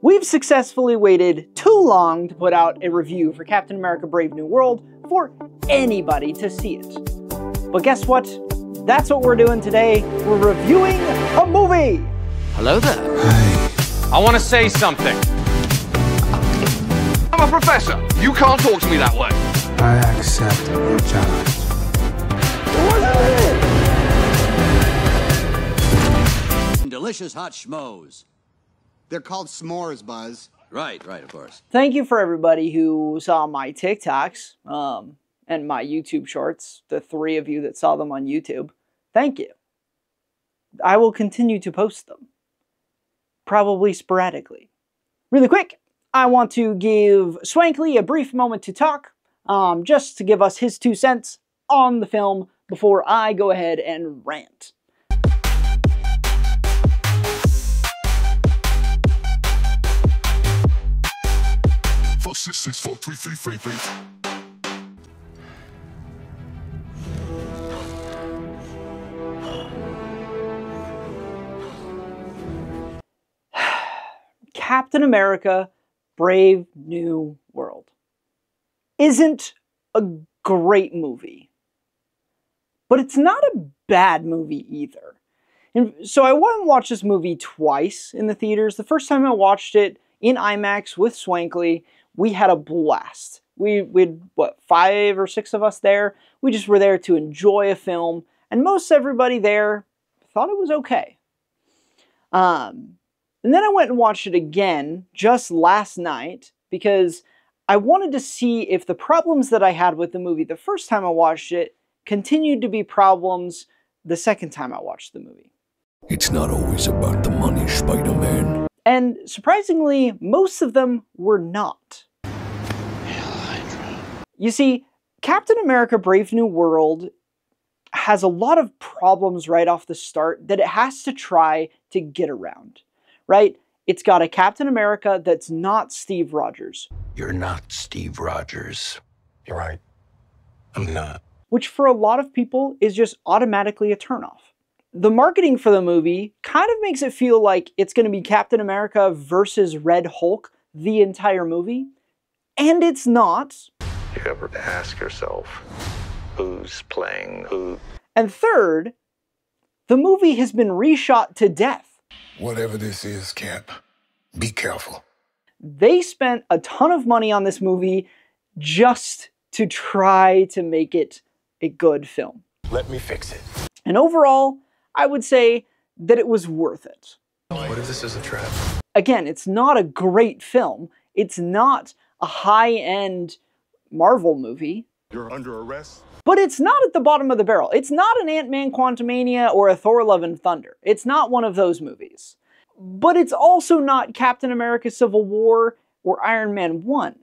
We've successfully waited too long to put out a review for Captain America Brave New World for anybody to see it. But guess what? That's what we're doing today. We're reviewing a movie! Hello there. Hi. I want to say something. I'm a professor. You can't talk to me that way. I accept your challenge. Delicious hot schmoes. They're called s'mores, Buzz. Right, of course. Thank you for everybody who saw my TikToks and my YouTube shorts, the 3 of you that saw them on YouTube. Thank you. I will continue to post them, probably sporadically. Really quick, I want to give Swankley a brief moment to talk, just to give us his 2 cents on the film before I go ahead and rant. Captain America Brave New World isn't a great movie, but it's not a bad movie either. And so I went and watched this movie twice in the theaters. The first time I watched it in IMAX with Swankley, we had a blast. We'd, what, 5 or 6 of us there? We just were there to enjoy a film, and most everybody there thought it was okay. And then I went and watched it again just last night because I wanted to see if the problems that I had with the movie the first time I watched it continued to be problems the second time I watched the movie. It's not always about the money, Spider-Man. And surprisingly, most of them were not. You see, Captain America Brave New World has a lot of problems right off the start that it has to try to get around. Right? It's got a Captain America that's not Steve Rogers. You're not Steve Rogers. You're right. I'm not. Which for a lot of people is just automatically a turnoff. The marketing for the movie kind of makes it feel like it's going to be Captain America versus Red Hulk the entire movie. And it's not. You ever ask yourself, who's playing who? And third, the movie has been reshot to death. Whatever this is, Cap, be careful. They spent a ton of money on this movie just to try to make it a good film. Let me fix it. And overall, I would say that it was worth it. What if this is a trap? Again, it's not a great film. It's not a high-end Marvel movie. You're under arrest. But it's not at the bottom of the barrel. It's not an Ant-Man Quantumania or a Thor Love and Thunder. It's not one of those movies. But it's also not Captain America Civil War or Iron Man 1.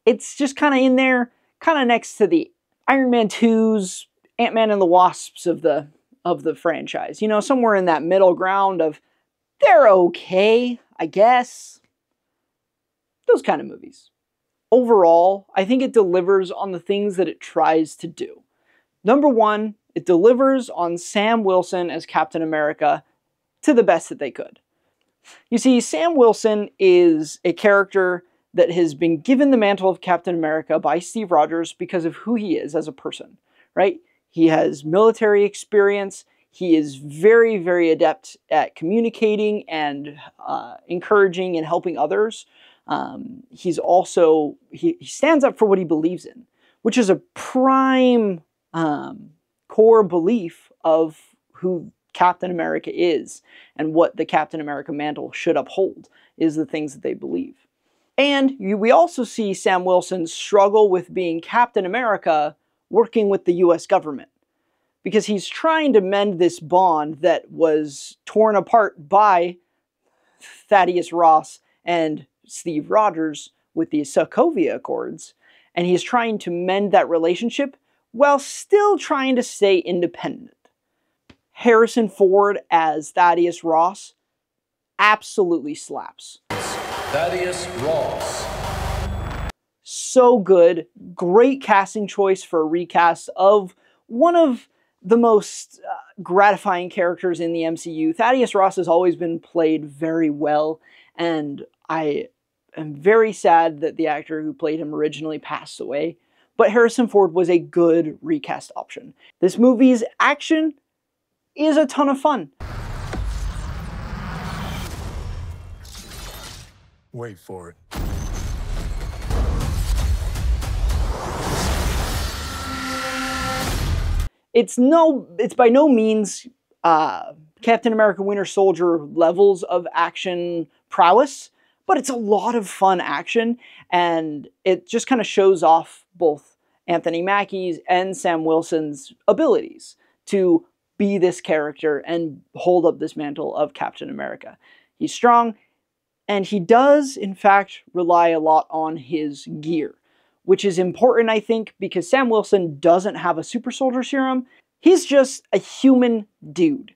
It's just kind of in there, kind of next to the Iron Man 2s, Ant-Man and the Wasps of the franchise. You know, somewhere in that middle ground of, they're okay, I guess. Those kind of movies. Overall, I think it delivers on the things that it tries to do. Number 1, it delivers on Sam Wilson as Captain America to the best that they could. You see, Sam Wilson is a character that has been given the mantle of Captain America by Steve Rogers because of who he is as a person, right? He has military experience. He is very, very adept at communicating and encouraging and helping others. He's also, he stands up for what he believes in, which is a prime core belief of who Captain America is and what the Captain America mantle should uphold is the things that they believe. And we also see Sam Wilson struggle with being Captain America working with the US government because he's trying to mend this bond that was torn apart by Thaddeus Ross and Steve Rogers with the Sokovia Accords, and he's trying to mend that relationship while still trying to stay independent. Harrison Ford as Thaddeus Ross absolutely slaps. Thaddeus Ross. So good. Great casting choice for a recast of one of the most gratifying characters in the MCU. Thaddeus Ross has always been played very well, and I am very sad that the actor who played him originally passed away, but Harrison Ford was a good recast option. This movie's action is a ton of fun. Wait for it. It's by no means Captain America Winter Soldier levels of action prowess, but it's a lot of fun action, and it just kind of shows off both Anthony Mackie's and Sam Wilson's abilities to be this character and hold up this mantle of Captain America. He's strong, and he does, in fact, rely a lot on his gear, which is important, I think, because Sam Wilson doesn't have a super soldier serum. He's just a human dude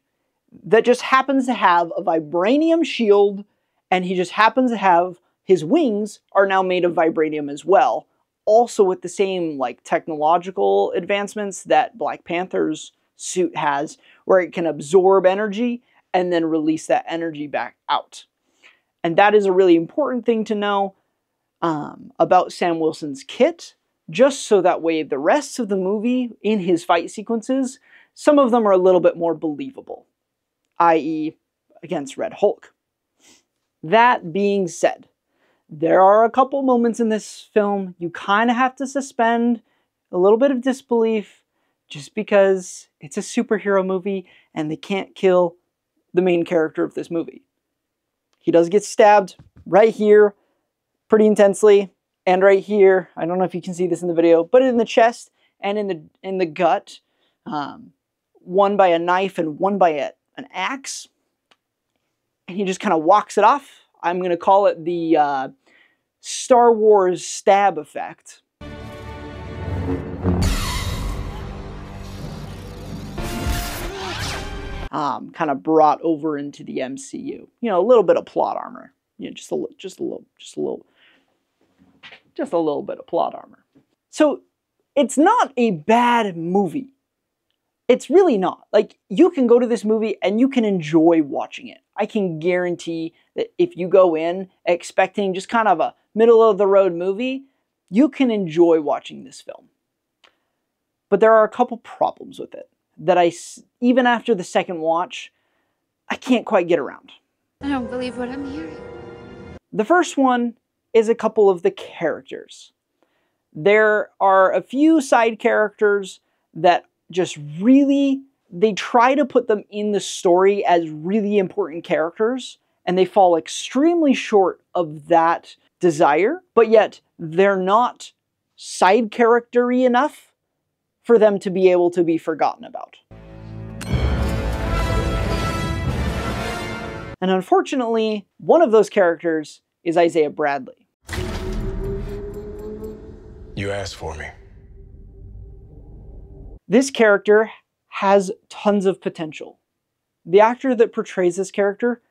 that just happens to have a vibranium shield, and he just happens to have his wings are now made of vibranium as well, also with the same like technological advancements that Black Panther's suit has, where it can absorb energy and then release that energy back out. And that is a really important thing to know about Sam Wilson's kit, just so that way the rest of the movie, in his fight sequences, some of them are a little bit more believable, i.e. against Red Hulk. That being said, there are a couple moments in this film you kind of have to suspend a little bit of disbelief just because it's a superhero movie and they can't kill the main character of this movie. He does get stabbed right here pretty intensely, and right here, I don't know if you can see this in the video, but in the chest and in the gut, one by a knife and one by an axe, and he just kind of walks it off. I'm going to call it the Star Wars stab effect. Kind of brought over into the MCU. You know, a little bit of plot armor. You know, just a little bit of plot armor. So it's not a bad movie. It's really not. Like, you can go to this movie and you can enjoy watching it. I can guarantee that if you go in expecting just kind of a middle-of-the-road movie, you can enjoy watching this film. But there are a couple problems with it that even after the second watch, I can't quite get around. I don't believe what I'm hearing. The first one is a couple of the characters. There are a few side characters that just really, they try to put them in the story as really important characters, and they fall extremely short of that desire, but yet they're not side character-y enough for them to be able to be forgotten about. And unfortunately, one of those characters is Isaiah Bradley. You asked for me. This character has tons of potential. The actor that portrays this character,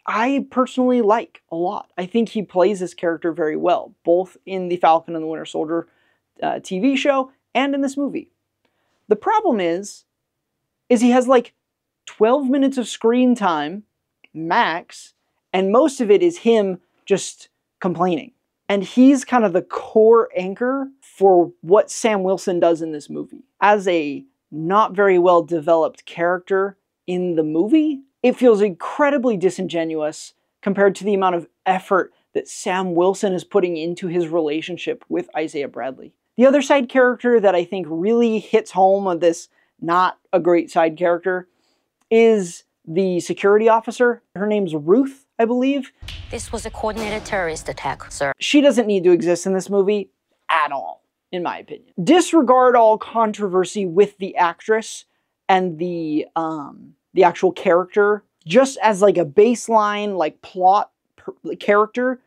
I personally like a lot. I think he plays this character very well, both in the Falcon and the Winter Soldier TV show and in this movie. The problem is he has like 12 minutes of screen time, max, and most of it is him just complaining. And he's kind of the core anchor for what Sam Wilson does in this movie. As a not very well developed character in the movie, it feels incredibly disingenuous compared to the amount of effort that Sam Wilson is putting into his relationship with Isaiah Bradley. The other side character that I think really hits home on this not a great side character is the security officer. Her name's Ruth, I believe. This was a coordinated terrorist attack, sir. She doesn't need to exist in this movie at all, in my opinion. Disregard all controversy with the actress and the actual character. Just as like a baseline, like plot character,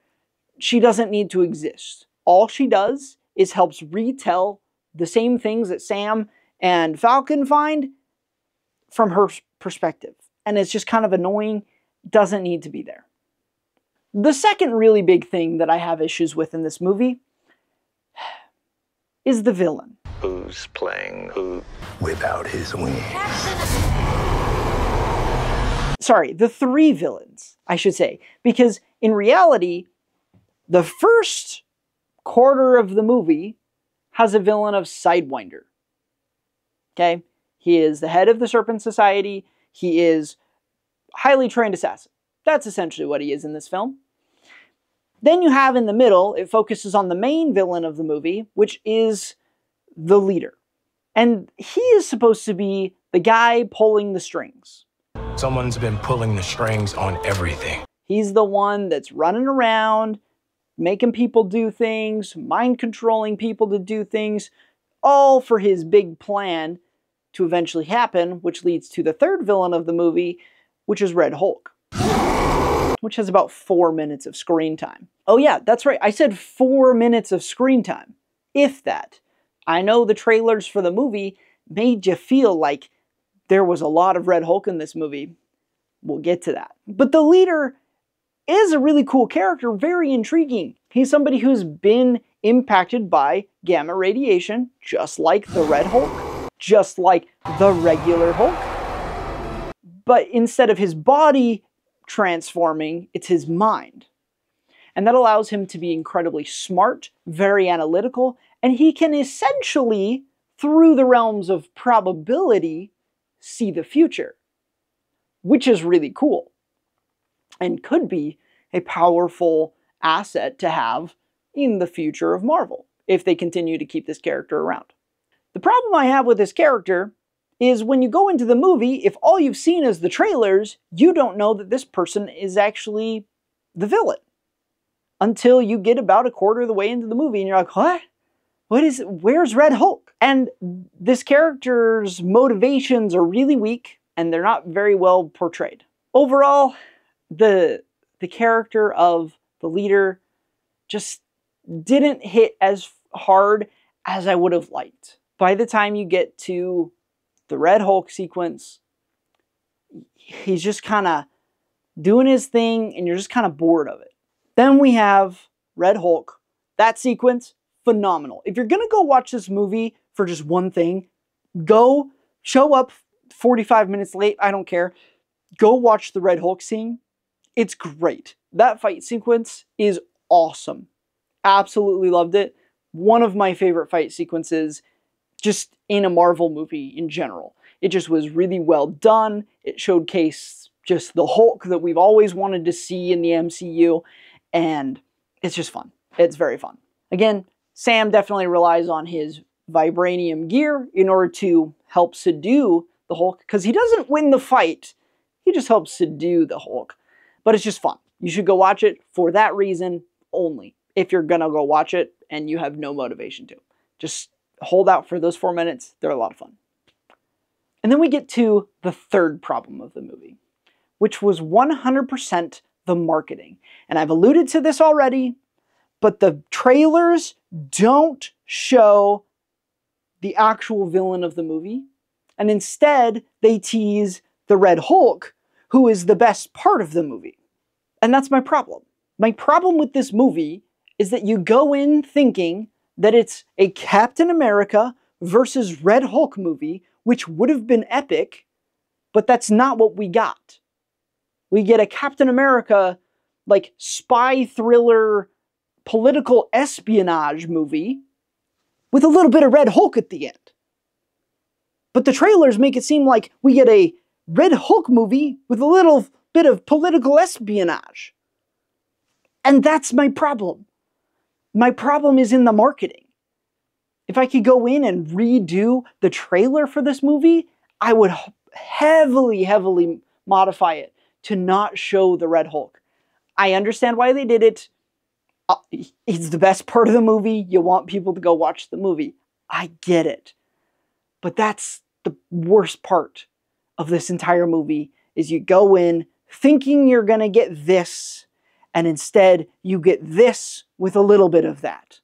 she doesn't need to exist. All she does is helps retell the same things that Sam and Falcon find from her perspective. And it's just kind of annoying, doesn't need to be there. The second really big thing that I have issues with in this movie is the villain. Who's playing who? Without his wings. Sorry, the three villains, I should say. Because in reality, the first quarter of the movie has a villain of Sidewinder. Okay? He is the head of the Serpent Society. He is a highly trained assassin. That's essentially what he is in this film. Then you have in the middle, it focuses on the main villain of the movie, which is the leader. And he is supposed to be the guy pulling the strings. Someone's been pulling the strings on everything. He's the one that's running around, making people do things, mind controlling people to do things, all for his big plan to eventually happen, which leads to the third villain of the movie, which is Red Hulk, which has about 4 minutes of screen time. Oh yeah, that's right, I said 4 minutes of screen time, if that. I know the trailers for the movie made you feel like there was a lot of Red Hulk in this movie. We'll get to that. But the leader is a really cool character, very intriguing. He's somebody who's been impacted by gamma radiation, just like the Red Hulk, just like the regular Hulk. But instead of his body transforming, it's his mind. And that allows him to be incredibly smart, very analytical, and he can essentially, through the realms of probability, see the future, which is really cool and could be a powerful asset to have in the future of Marvel if they continue to keep this character around. The problem I have with this character is when you go into the movie, if all you've seen is the trailers, you don't know that this person is actually the villain until you get about a quarter of the way into the movie and you're like, what? What is it? Where's Red Hulk? And this character's motivations are really weak and they're not very well portrayed. Overall, the character of the leader just didn't hit as hard as I would have liked. By the time you get to the Red Hulk sequence, he's just kind of doing his thing and you're just kind of bored of it. Then we have Red Hulk. That sequence, phenomenal. If you're gonna go watch this movie for just one thing, go show up 45 minutes late, I don't care. Go watch the Red Hulk scene. It's great. That fight sequence is awesome. Absolutely loved it. One of my favorite fight sequences just in a Marvel movie in general. It just was really well done. It showcased just the Hulk that we've always wanted to see in the MCU, and it's just fun. It's very fun. Again, Sam definitely relies on his vibranium gear in order to help subdue the Hulk, because he doesn't win the fight, he just helps subdue the Hulk. But it's just fun. You should go watch it for that reason only, if you're gonna go watch it and you have no motivation to. Just hold out for those 4 minutes, they're a lot of fun. And then we get to the third problem of the movie, which was 100% the marketing. And I've alluded to this already, but the trailers don't show the actual villain of the movie, and instead they tease the Red Hulk, who is the best part of the movie. And that's my problem. My problem with this movie is that you go in thinking that it's a Captain America versus Red Hulk movie, which would have been epic, but that's not what we got. We get a Captain America, like, spy thriller, political espionage movie with a little bit of Red Hulk at the end. But the trailers make it seem like we get a Red Hulk movie with a little bit of political espionage. And that's my problem. My problem is in the marketing. If I could go in and redo the trailer for this movie, I would heavily modify it to not show the Red Hulk. I understand why they did it. It's the best part of the movie. You want people to go watch the movie. I get it. But that's the worst part of this entire movie, is you go in thinking you're gonna get this, and instead you get this with a little bit of that.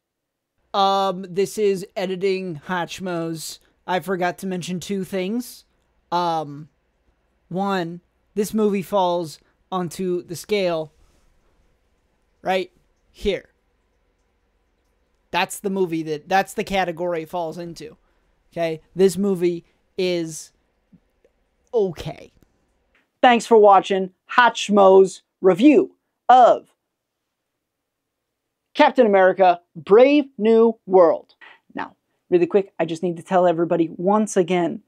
This is editing Hot Schmoes. I forgot to mention two things. One, this movie falls onto the scale right here. That's the movie that's the category it falls into. Okay? This movie is okay. Thanks for watching Hot Schmo's review of Captain America Brave New World. Now, really quick, I just need to tell everybody once again,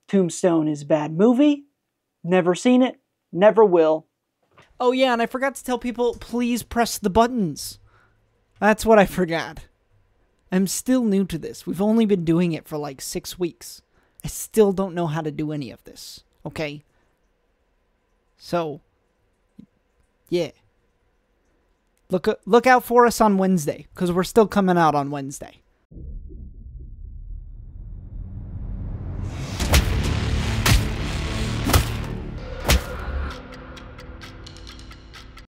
Tombstone is a bad movie. Never seen it, never will. Oh yeah, and I forgot to tell people, please press the buttons. That's what I forgot. I'm still new to this. We've only been doing it for like 6 weeks. I still don't know how to do any of this, okay? So, yeah. Look out for us on Wednesday, because we're still coming out on Wednesday.